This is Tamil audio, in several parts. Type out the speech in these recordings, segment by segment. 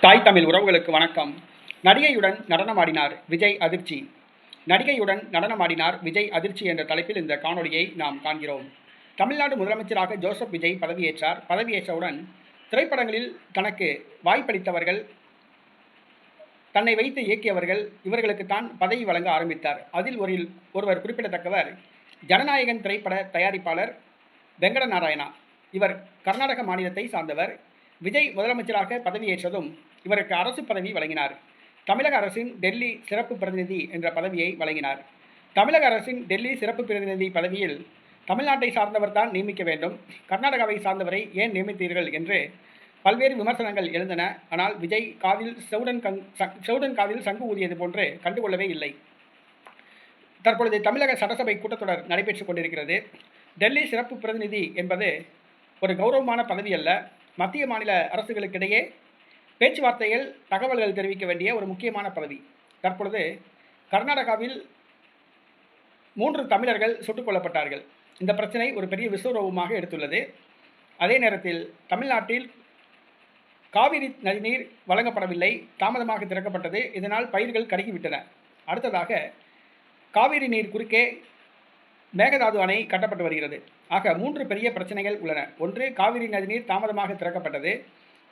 தாய் தமிழ் உறவுகளுக்கு வணக்கம். நடிகையுடன் நடனமாடினார் விஜய் அதிர்ச்சி. நடிகையுடன் நடனமாடினார் விஜய் அதிர்ச்சி என்ற தலைப்பில் இந்த காணொலியை நாம் காண்கிறோம். தமிழ்நாடு முதலமைச்சராக ஜோசப் விஜய் பதவியேற்றார். பதவியேற்றவுடன் திரைப்படங்களில் தனக்கு வாய்ப்பளித்தவர்கள், தன்னை வைத்து இயக்கியவர்கள், இவர்களுக்குத்தான் பதவி வழங்க ஆரம்பித்தார். அதில் ஒருவர் குறிப்பிடத்தக்கவர் ஜனநாயகன் திரைப்பட தயாரிப்பாளர் வெங்கட நாராயணா. இவர் கர்நாடக மாநிலத்தை சார்ந்தவர். விஜய் முதலமைச்சராக பதவியேற்றதும் இவருக்கு அரசு பதவி வழங்கினார். தமிழக அரசின் டெல்லி சிறப்பு பிரதிநிதி என்ற பதவியை வழங்கினார். தமிழக அரசின் டெல்லி சிறப்பு பிரதிநிதி பதவியில் தமிழ்நாட்டை சார்ந்தவர் தான் நியமிக்க வேண்டும், கர்நாடகாவை சார்ந்தவரை ஏன் நியமித்தீர்கள் என்று பல்வேறு விமர்சனங்கள் எழுந்தன. ஆனால் விஜய் செவுடன் காதில் சங்கு ஊதியது போன்று கண்டுகொள்ளவே இல்லை. தற்பொழுது தமிழக சட்டசபை கூட்டத்தொடர் நடைபெற்றுக் கொண்டிருக்கிறது. டெல்லி சிறப்பு பிரதிநிதி என்பது ஒரு கௌரவமான பதவி அல்ல. மத்திய மாநில அரசுகளுக்கிடையே பேச்சுவார்த்தைகள், தகவல்கள் தெரிவிக்க வேண்டிய ஒரு முக்கியமான பதவி. தற்பொழுது கர்நாடகாவில் 3 தமிழர்கள் சுட்டுக் கொல்லப்பட்டார்கள். இந்த பிரச்சனை ஒரு பெரிய விஸ்வரூபமாக எடுத்துள்ளது. அதே நேரத்தில் தமிழ்நாட்டில் காவிரி நதிநீர் வழங்கப்படவில்லை, தாமதமாக திறக்கப்பட்டது. இதனால் பயிர்கள் கருகிவிட்டன. அடுத்ததாக காவிரி நீர் குறுக்கே மேகதாது அணை கட்டப்பட்டு வருகிறது. ஆக 3 பெரிய பிரச்சனைகள் உள்ளன. ஒன்று, காவிரி நதிநீர் தாமதமாக திறக்கப்பட்டது.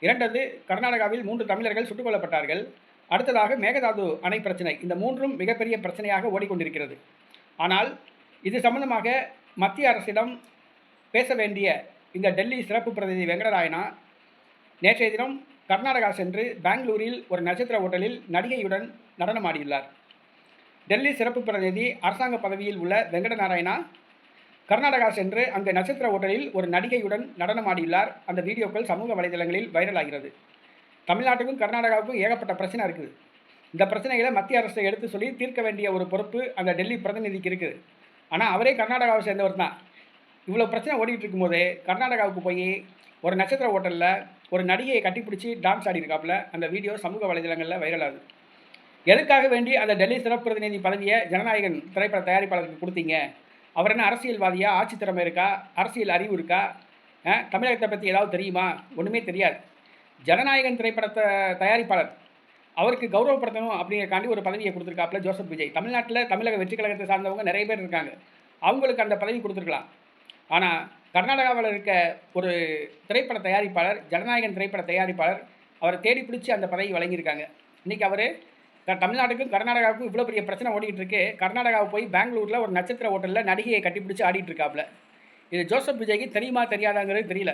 இரண்டது, கர்நாடகாவில் 3 தமிழர்கள் சுட்டுக் கொல்லப்பட்டார்கள். அடுத்ததாக மேகதாது அணை பிரச்சனை. இந்த 3ம் மிகப்பெரிய பிரச்சனையாக ஓடிக்கொண்டிருக்கிறது. ஆனால் இது சம்பந்தமாக மத்திய அரசிடம் பேச வேண்டிய இந்த டெல்லி சிறப்பு பிரதிநிதி வெங்கடராயனா நேற்றைய தினம் கர்நாடகா சென்று பெங்களூரில் ஒரு நட்சத்திர ஓட்டலில் நடிகையுடன் நடனமாடியுள்ளார். டெல்லி சிறப்பு பிரதிநிதி அரசாங்க பதவியில் உள்ள வெங்கட நாராயணா கர்நாடகா சென்று அங்கு நட்சத்திர ஓட்டலில் ஒரு நடிகையுடன் நடனமாடியுள்ளார். அந்த வீடியோக்கள் சமூக வலைதளங்களில் வைரல் ஆகிறது. தமிழ்நாட்டுக்கும் கர்நாடகாவுக்கும் ஏகப்பட்ட பிரச்சனை இருக்குது. இந்த பிரச்சனைகளை மத்திய அரசை எடுத்து சொல்லி தீர்க்க வேண்டிய ஒரு பொறுப்பு அந்த டெல்லி பிரதிநிதிக்கு இருக்குது. ஆனால் அவரே கர்நாடகாவை சேர்ந்தவர் தான். இவ்வளோ பிரச்சனை ஓடிக்கிட்டு இருக்கும்போது கர்நாடகாவுக்கு போய் ஒரு நட்சத்திர ஓட்டலில் ஒரு நடிகையை கட்டிப்பிடிச்சி டான்ஸ் ஆடிருக்காப்புல. அந்த வீடியோ சமூக வலைதளங்களில் வைரல் ஆகுது. எதுக்காக வேண்டி அந்த டெல்லி சிறப்பு பிரதிநிதி பதவியை ஜனநாயகன் திரைப்பட தயாரிப்பாளருக்கு கொடுத்தீங்க? அவர் என்ன அரசியல்வாதியா? ஆட்சி திறமை இருக்கா? அரசியல் அறிவு இருக்கா? தமிழகத்தை பற்றி ஏதாவது தெரியுமா? ஒன்றுமே தெரியாது. ஜனநாயகன் திரைப்பட தயாரிப்பாளர், அவருக்கு கௌரவப்படுத்தணும் அப்படிங்கிறக்காண்டி ஒரு பதவியை கொடுத்துருக்காப்புல ஜோசப் விஜய். தமிழ்நாட்டில் தமிழக வெற்றி கழகத்தை சார்ந்தவங்க நிறைய பேர் இருக்காங்க. அவங்களுக்கு அந்த பதவி கொடுத்துருக்கலாம். ஆனால் கர்நாடகாவில் இருக்க ஒரு திரைப்பட தயாரிப்பாளர், ஜனநாயகன் திரைப்பட தயாரிப்பாளர், அவரை தேடி பிடிச்சி அந்த பதவி வழங்கியிருக்காங்க. இன்றைக்கி அவர் தமிழ்நாட்டுக்கும் கர்நாடகாவுக்கும் இவ்வளோ பெரிய பிரச்சனை ஓடிக்கிட்டு இருக்கு. கர்நாடகாவை போய் பெங்களூரில் ஒரு நட்சத்திர ஹோட்டலில் நடிகையை கட்டிப்பிடிச்சு ஆடிட்டு இருக்காப்புல. இது ஜோசப் விஜய்க்கு தெரியுமா தெரியாதாங்கிறது தெரியல.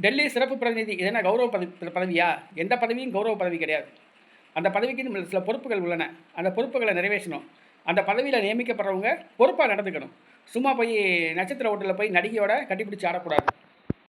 டெல்லி சிறப்பு பிரதிநிதி இது என்ன கௌரவ பதவியா? எந்த பதவியும் கௌரவ பதவி கிடையாது. அந்த பதவிக்கு சில பொறுப்புகள் உள்ளன. அந்த பொறுப்புகளை நிறைவேற்றணும். அந்த பதவியில் நியமிக்கப்படுறவங்க பொறுப்பாக நடந்துக்கணும். சும்மா போய் நட்சத்திர ஹோட்டலில் போய் நடிகையோட கட்டிப்பிடிச்சு ஆடக்கூடாது.